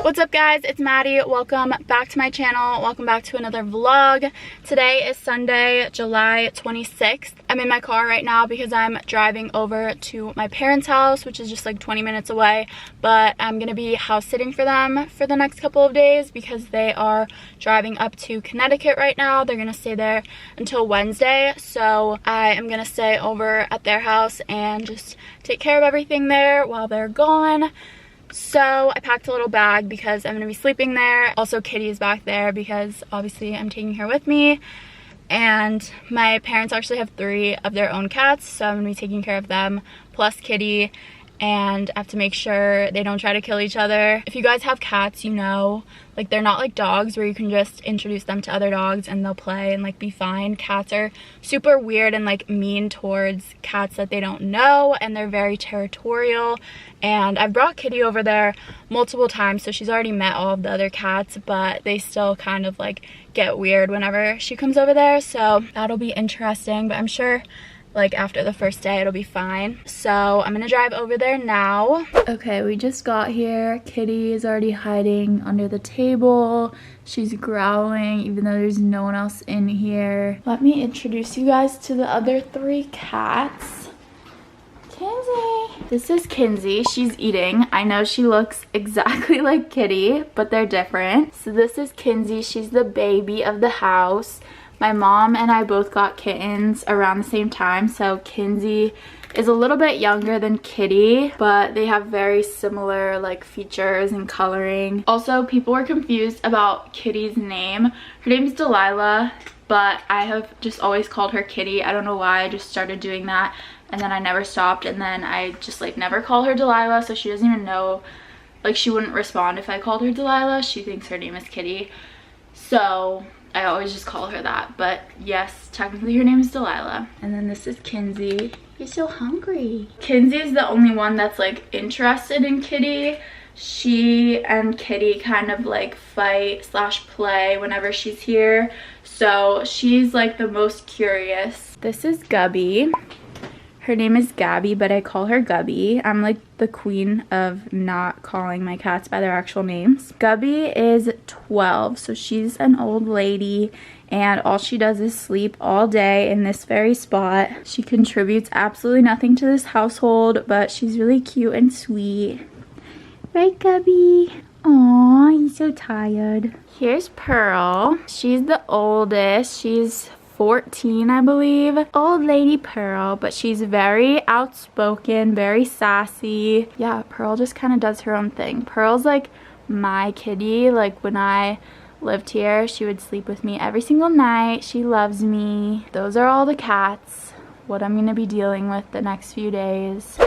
What's up guys, it's Maddie. Welcome back to my channel. Welcome back to another vlog. Today is Sunday, July 26th. I'm in my car right now because I'm driving over to my parents' house, which is just like 20 minutes away, but I'm gonna be house sitting for them for the next couple of days because they are driving up to Connecticut right now. They're gonna stay there until Wednesday, so I am gonna stay over at their house and just take care of everything there while they're gone. So I packed a little bag because I'm going to be sleeping there. Also, Kitty is back there because obviously I'm taking her with me. And my parents actually have 3 of their own cats, so I'm going to be taking care of them, plus Kitty. And I have to make sure they don't try to kill each other. If you guys have cats, you know, like they're not like dogs where you can just introduce them to other dogs and they'll play and like be fine. Cats are super weird and like mean towards cats that they don't know, and they're very territorial. And I've brought Kitty over there multiple times, so she's already met all of the other cats, but they still kind of like get weird whenever she comes over there. So that'll be interesting, but I'm sure like after the first day it'll be fine. So I'm gonna drive over there now. Okay, we just got here. Kitty is already hiding under the table. She's growling even though there's no one else in here. Let me introduce you guys to the other 3 cats. Kinsey. This is Kinsey. She's eating. I know she looks exactly like Kitty, but they're different. So this is Kinsey. She's the baby of the house. My mom and I both got kittens around the same time, so Kinsey is a little bit younger than Kitty, but they have very similar like features and coloring. Also, people were confused about Kitty's name. Her name's Delilah, but I have just always called her Kitty. I don't know why, I just started doing that and then I never stopped, and then I just like never call her Delilah, so she doesn't even know, like she wouldn't respond if I called her Delilah. She thinks her name is Kitty, so I always just call her that. But yes, technically her name is Delilah. And then this is Kinsey. You're so hungry. Kinsey is the only one that's like interested in Kitty. She and Kitty kind of like fight / play whenever she's here, so she's like the most curious. This is Gubby. Her name is Gabby, but I call her Gubby. I'm like the queen of not calling my cats by their actual names. Gubby is 12, so she's an old lady, and all she does is sleep all day in this very spot. She contributes absolutely nothing to this household, but she's really cute and sweet. Right, Gubby? Aw, he's so tired. Here's Pearl. She's the oldest. She's 14, I believe. Old lady Pearl, but she's very outspoken, very sassy. Yeah, Pearl just kind of does her own thing. Pearl's like my kitty. Like when I lived here, she would sleep with me every single night. She loves me. Those are all the cats, what I'm gonna be dealing with the next few days.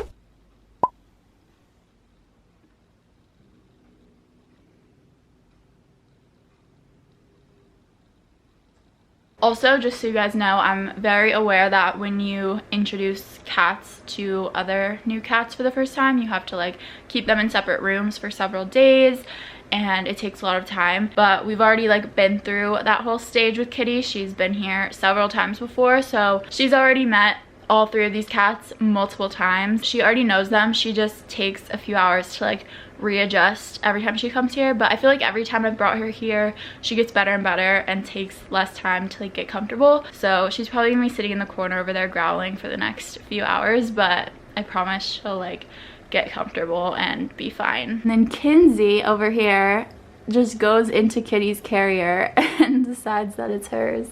Also, just so you guys know, I'm very aware that when you introduce cats to other new cats for the first time, you have to like keep them in separate rooms for several days, and it takes a lot of time. But we've already like been through that whole stage with Kitty. She's been here several times before, so she's already met all 3 of these cats multiple times. She already knows them. She just takes a few hours to like readjust every time she comes here, but I feel like every time I've brought her here she gets better and better and takes less time to like get comfortable. So she's probably gonna be sitting in the corner over there growling for the next few hours, but I promise she'll like get comfortable and be fine. And then Kinsey over here just goes into Kitty's carrier and decides that it's hers.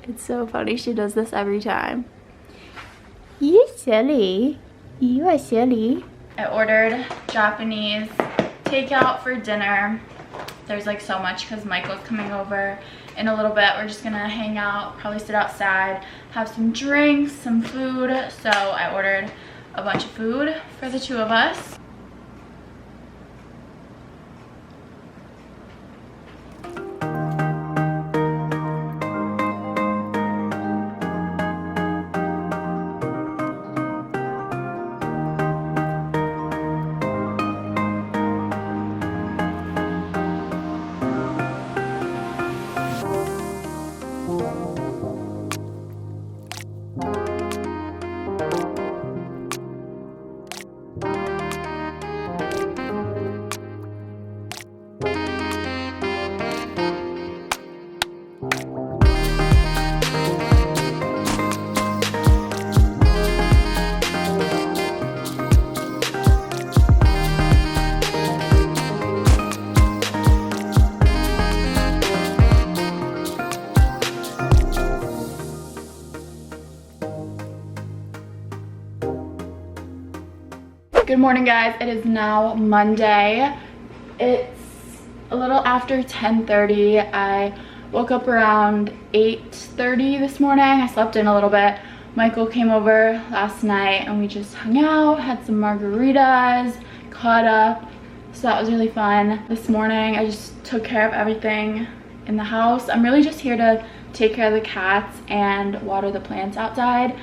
It's so funny. She does this every time. You're silly. You are silly. I ordered Japanese takeout for dinner. There's like so much because Michael's coming over in a little bit. We're just gonna hang out, probably sit outside, have some drinks, some food. So I ordered a bunch of food for the 2 of us. Good morning, guys. It is now Monday. It's a little after 10:30. I woke up around 8:30 this morning. I slept in a little bit. Michael came over last night and we just hung out, had some margaritas, caught up. So that was really fun. This morning I just took care of everything in the house. I'm really just here to take care of the cats and water the plants outside.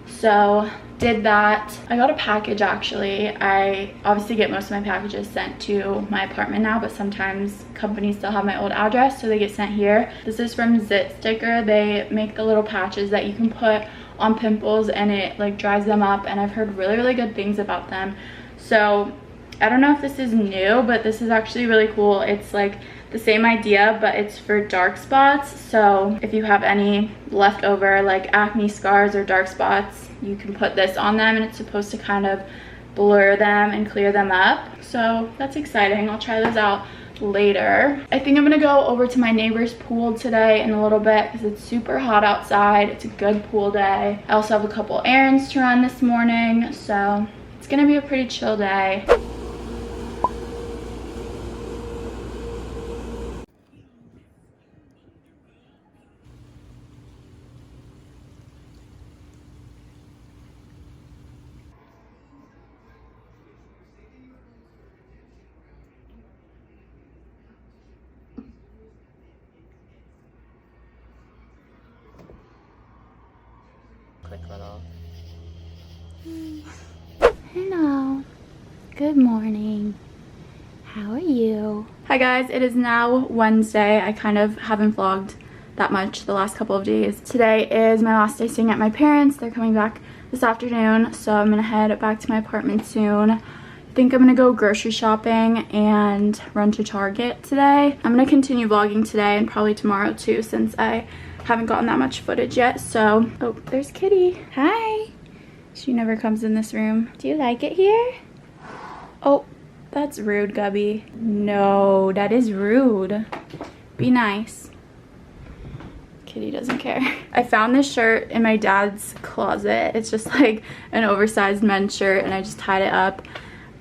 So did that. I got a package actually. I obviously get most of my packages sent to my apartment now, but sometimes companies still have my old address, so they get sent here. This is from Cidlik. They make the little patches that you can put on pimples and it like dries them up, and I've heard really good things about them. So I don't know if this is new, but this is actually really cool. It's like the same idea, but it's for dark spots. So if you have any leftover like acne scars or dark spots, you can put this on them and it's supposed to kind of blur them and clear them up. So that's exciting. I'll try those out later. I think I'm gonna go over to my neighbor's pool today in a little bit because it's super hot outside. It's a good pool day. I also have a couple errands to run this morning, so it's gonna be a pretty chill day. Click that off. Hello. Good morning. How are you? Hi guys, it is now Wednesday. I kind of haven't vlogged that much the last couple of days. Today is my last day staying at my parents'. They're coming back this afternoon, so I'm gonna head back to my apartment soon. I think I'm gonna go grocery shopping and run to Target today. I'm gonna continue vlogging today and probably tomorrow too, since I haven't gotten that much footage yet. So, oh, there's Kitty. Hi. She never comes in this room. Do you like it here? Oh, that's rude, Gubby. No, that is rude. Be nice. Kitty doesn't care. I found this shirt in my dad's closet. It's just like an oversized men's shirt and I just tied it up.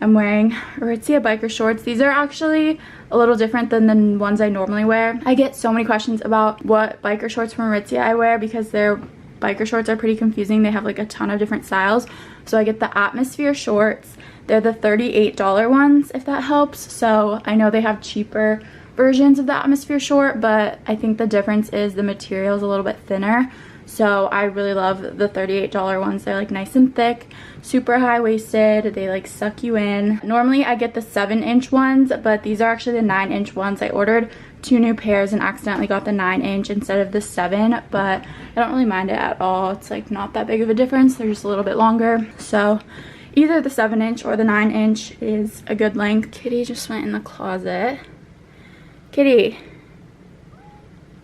I'm wearing Aritzia biker shorts. These are actually a little different than the ones I normally wear. I get so many questions about what biker shorts from Aritzia I wear because their biker shorts are pretty confusing. They have like a ton of different styles. So I get the Atmosphere shorts. They're the $38 ones, if that helps. So I know they have cheaper versions of the Atmosphere short, but I think the difference is the material is a little bit thinner. So I really love the $38 ones. They're like nice and thick, super high-waisted. They like suck you in. Normally I get the 7-inch ones, but these are actually the 9-inch ones. I ordered 2 new pairs and accidentally got the 9-inch instead of the 7, but I don't really mind it at all. It's like not that big of a difference. They're just a little bit longer. So either the 7-inch or the 9-inch is a good length. Kitty just went in the closet. Kitty.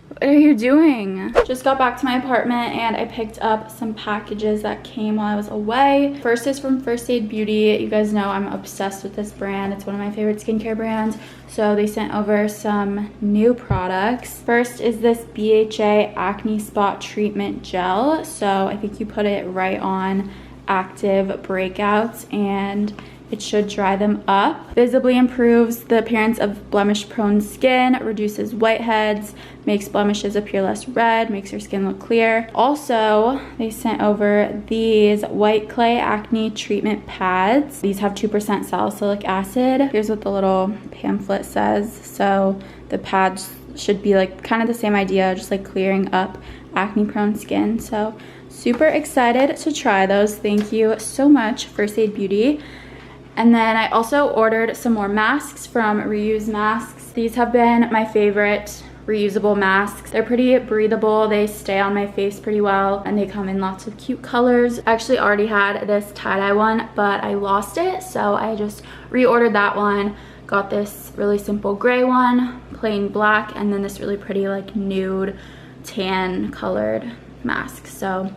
What are you doing? Just got back to my apartment and I picked up some packages that came while I was away. First is from First Aid Beauty. You guys know I'm obsessed with this brand. It's one of my favorite skincare brands. So they sent over some new products. First is this BHA Acne Spot Treatment Gel. So I think you put it right on active breakouts and it should dry them up. Visibly improves the appearance of blemish-prone skin, reduces whiteheads, makes blemishes appear less red, makes your skin look clear. Also, they sent over these White Clay Acne Treatment Pads. These have 2% salicylic acid. Here's what the little pamphlet says. So the pads should be like kind of the same idea, just like clearing up acne-prone skin. So super excited to try those. Thank you so much, First Aid Beauty. And then I also ordered some more masks from Reuse Masks. These have been my favorite reusable masks. They're pretty breathable, they stay on my face pretty well, and they come in lots of cute colors. I actually already had this tie-dye one, but I lost it, so I just reordered that one. Got this really simple gray one, plain black, and then this really pretty like nude tan colored mask. So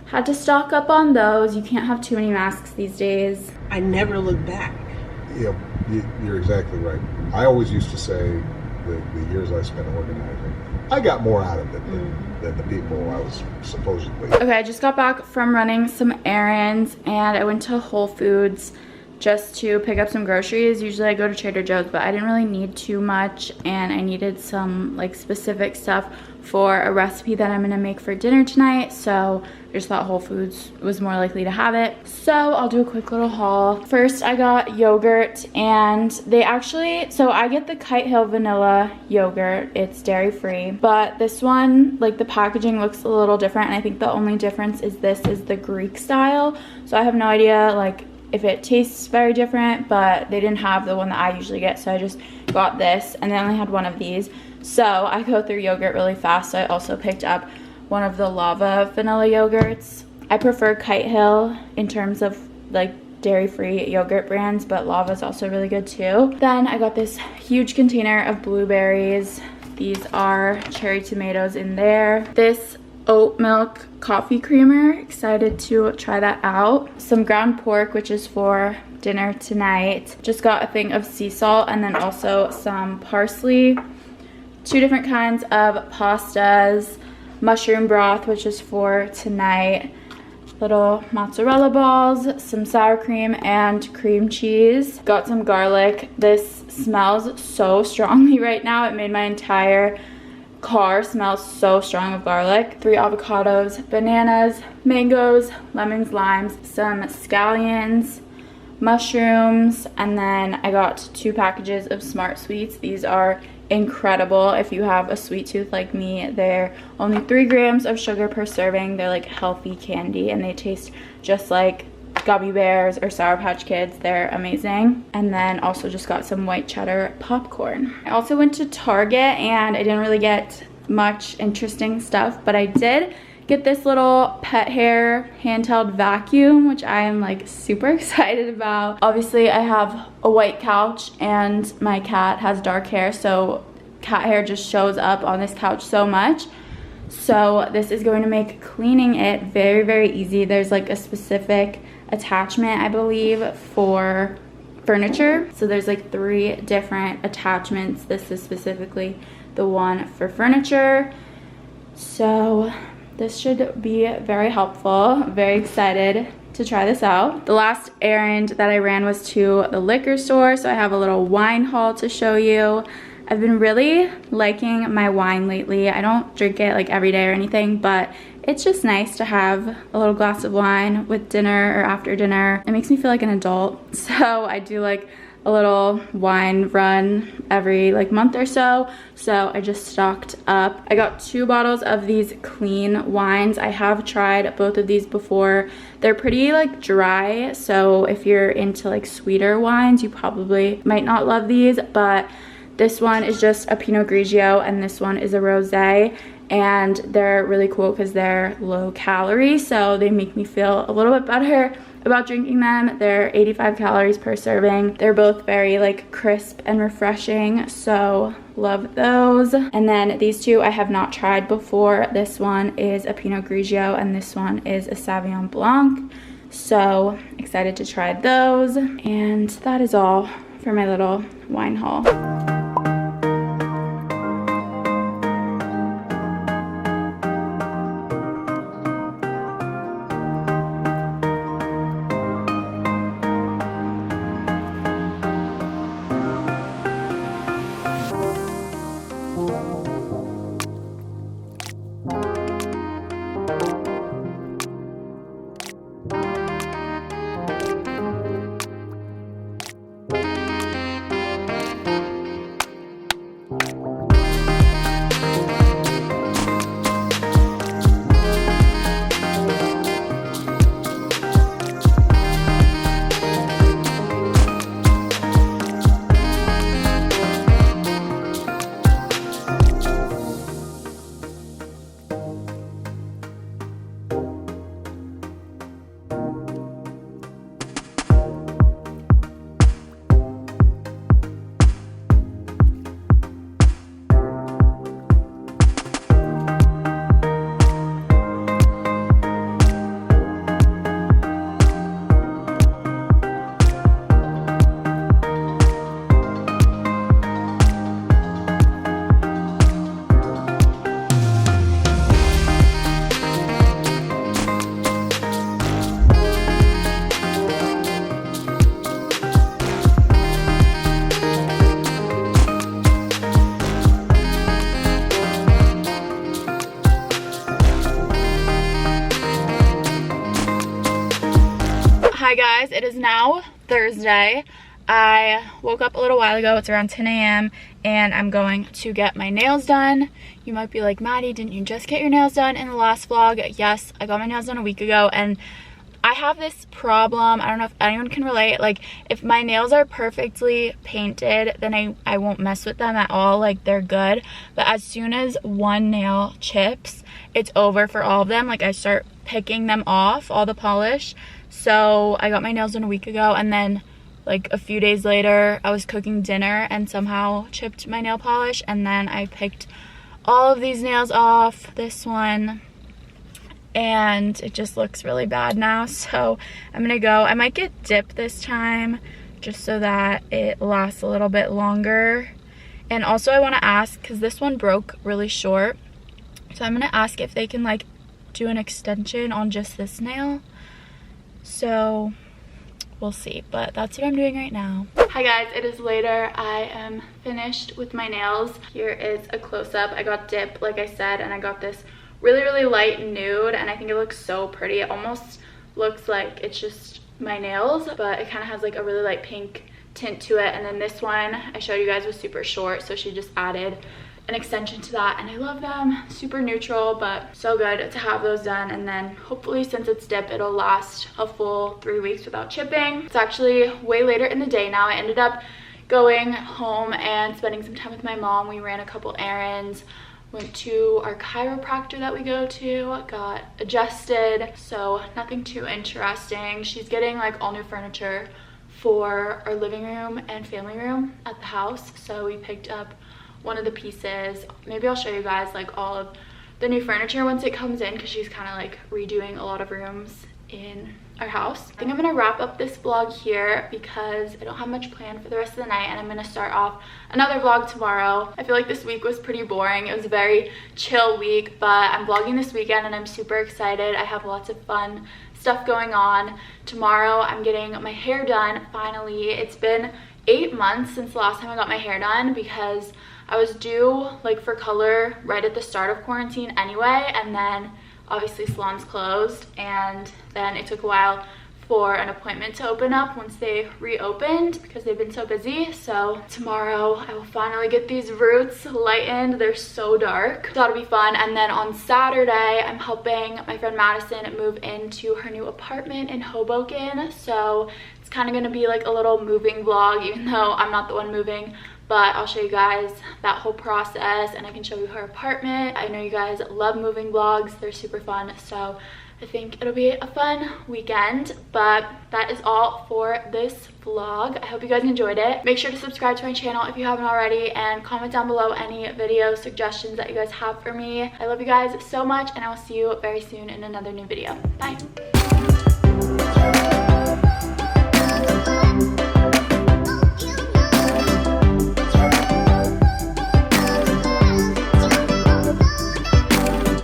had to stock up on those. You can't have too many masks these days. I never look back. Yeah, you're exactly right. I always used to say that the years I spent organizing, I got more out of it than the people I was supposedly. Okay, I just got back from running some errands and I went to Whole Foods just to pick up some groceries. Usually I go to Trader Joe's, but I didn't really need too much, and I needed some like specific stuff for a recipe that I'm gonna make for dinner tonight, so I just thought Whole Foods was more likely to have it. So I'll do a quick little haul. First, I got yogurt, and they actually, so I get the Kite Hill vanilla yogurt. It's dairy free, but this one, like the packaging looks a little different, and I think the only difference is this is the Greek style. So I have no idea like if it tastes very different, but they didn't have the one that I usually get, so I just got this, and they only had one of these. So I go through yogurt really fast, so I also picked up one of the lava vanilla yogurts. I prefer Kite Hill in terms of like dairy-free yogurt brands, but lava is also really good too. Then I got this huge container of blueberries. These are cherry tomatoes in there. This oat milk coffee creamer, excited to try that out. Some ground pork, which is for dinner tonight. Just got a thing of sea salt, and then also some parsley. 2 different kinds of pastas, mushroom broth, which is for tonight, little mozzarella balls, some sour cream, and cream cheese. Got some garlic. This smells so strongly right now. It made my entire car smells so strong of garlic. 3 avocados, bananas, mangoes, lemons, limes, some scallions, mushrooms, and then I got 2 packages of Smart Sweets. These are incredible if you have a sweet tooth like me. They're only 3 grams of sugar per serving. They're like healthy candy, and they taste just like Gummy Bears or Sour Patch Kids. They're amazing. And then also just got some white cheddar popcorn. I also went to Target, and I didn't really get much interesting stuff, but I did get this little pet hair handheld vacuum, which I am like super excited about. Obviously I have a white couch and my cat has dark hair, so cat hair just shows up on this couch so much. So this is going to make cleaning it very, very easy. There's like a specific attachment, I believe, for furniture. So there's like 3 different attachments. This is specifically the one for furniture. So this should be very helpful. Very excited to try this out. The last errand that I ran was to the liquor store, so I have a little wine haul to show you. I've been really liking my wine lately. I don't drink it like every day or anything, but it's just nice to have a little glass of wine with dinner or after dinner. It makes me feel like an adult. So I do like a little wine run every like month or so. So I just stocked up. I got 2 bottles of these clean wines. I have tried both of these before. They're pretty like dry, so if you're into like sweeter wines, you probably might not love these, but this one is just a Pinot Grigio and this one is a rosé, and they're really cool because they're low calorie, so they make me feel a little bit better about drinking them. They're 85 calories per serving. They're both very like crisp and refreshing, so love those. And then these 2 I have not tried before. This one is a Pinot Grigio and this one is a Sauvignon Blanc, so excited to try those. And that is all for my little wine haul. Thursday. I woke up a little while ago. It's around 10 a.m. and I'm going to get my nails done. You might be like, Maddie, didn't you just get your nails done in the last vlog? Yes, I got my nails done a week ago, and I have this problem. I don't know if anyone can relate. Like, if my nails are perfectly painted, then I won't mess with them at all. Like, they're good. But as soon as one nail chips, it's over for all of them. Like, I start picking them off, all the polish. So I got my nails done a week ago, and then like a few days later I was cooking dinner and somehow chipped my nail polish, and then I picked all of these nails off, this one, and it just looks really bad now. So I'm gonna go, I might get dip this time just so that it lasts a little bit longer. And also I want to ask, because this one broke really short, so I'm gonna ask if they can like do an extension on just this nail. So we'll see, but that's what I'm doing right now. Hi guys, it is later. I am finished with my nails. Here is a close-up. I got dip, like I said, and I got this really light nude, and I think it looks so pretty. It almost looks like it's just my nails, but it kind of has like a really light pink tint to it. And then this one I showed you guys was super short, so she just added an extension to that, and I love them. Super neutral, but so good to have those done. And then hopefully, since it's dip, it'll last a full 3 weeks without chipping. It's actually way later in the day now. I ended up going home and spending some time with my mom. We ran a couple errands, went to our chiropractor that we go to, got adjusted, so nothing too interesting. She's getting like all new furniture for our living room and family room at the house, so we picked up one of the pieces. Maybe I'll show you guys like all of the new furniture once it comes in, because she's kind of like redoing a lot of rooms in our house. I think I'm gonna wrap up this vlog here because I don't have much planned for the rest of the night, and I'm gonna start off another vlog tomorrow. I feel like this week was pretty boring. It was a very chill week, but I'm vlogging this weekend and I'm super excited. I have lots of fun stuff going on. Tomorrow I'm getting my hair done finally. It's been 8 months since the last time I got my hair done, because I was due like for color right at the start of quarantine anyway, and then obviously salons closed, and then it took a while for an appointment to open up once they reopened because they've been so busy. So tomorrow I will finally get these roots lightened. They're so dark, so that'll be fun. And then on Saturday I'm helping my friend Madison move into her new apartment in Hoboken, so it's kind of going to be like a little moving vlog, even though I'm not the one moving. But I'll show you guys that whole process, and I can show you her apartment. I know you guys love moving vlogs. They're super fun, so I think it'll be a fun weekend. But that is all for this vlog. I hope you guys enjoyed it. Make sure to subscribe to my channel if you haven't already, and comment down below any video suggestions that you guys have for me. I love you guys so much, and I will see you very soon in another new video. Bye.